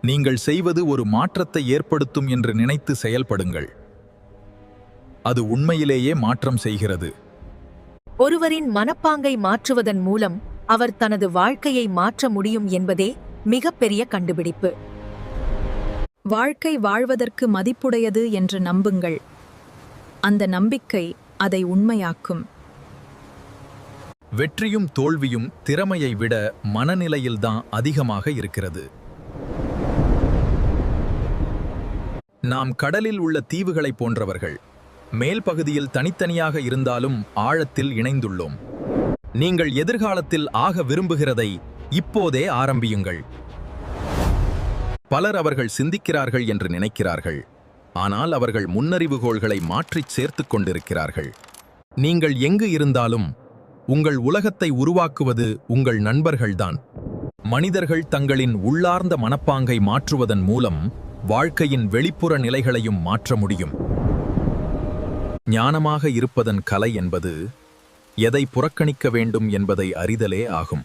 நீங்கள் செய்வது ஒரு மாற்றத்தை ஏற்படுத்தும் என்று நினைத்து செயல்படுங்கள். அது உண்மையிலேயே மாற்றம் செய்கிறது. ஒருவரின் மனப்பாங்கை மாற்றுவதன் மூலம் அவர் தனது வாழ்க்கையை மாற்ற முடியும் என்பதே மிகப்பெரிய கண்டுபிடிப்பு. வாழ்க்கை வாழ்வதற்கு மதிப்புடையது என்று நம்புங்கள். அந்த நம்பிக்கை அதை உண்மையாக்கும். வெற்றியும் தோல்வியும் திறமையை விட மனநிலையில்தான் அதிகமாக இருக்கிறது. நாம் கடலில் உள்ள தீவுகளைப் போன்றவர்கள். மேல் பகுதியில் தனித்தனியாக இருந்தாலும் ஆழத்தில் இணைந்துள்ளோம். நீங்கள் எதிர்காலத்தில் ஆக விரும்புகிறதை இப்போதே ஆரம்பியுங்கள். பலர் அவர்கள் சிந்திக்கிறார்கள் என்று நினைக்கிறார்கள், ஆனால் அவர்கள் முன்னறிவுகோள்களை மாற்றிச் சேர்த்துக் கொண்டிருக்கிறார்கள். நீங்கள் எங்கு இருந்தாலும் உங்கள் உலகத்தை உருவாக்குவது உங்கள் நண்பர்கள்தான். மனிதர்கள் தங்களின் உள்ளார்ந்த மனப்பாங்கை மாற்றுவதன் மூலம் வாழ்க்கையின் வெளிப்புற நிலைகளையும் மாற்ற முடியும். ஞானமாக இருப்பதன் கலை என்பது எதை புறக்கணிக்க வேண்டும் என்பதை அறிதலே ஆகும்.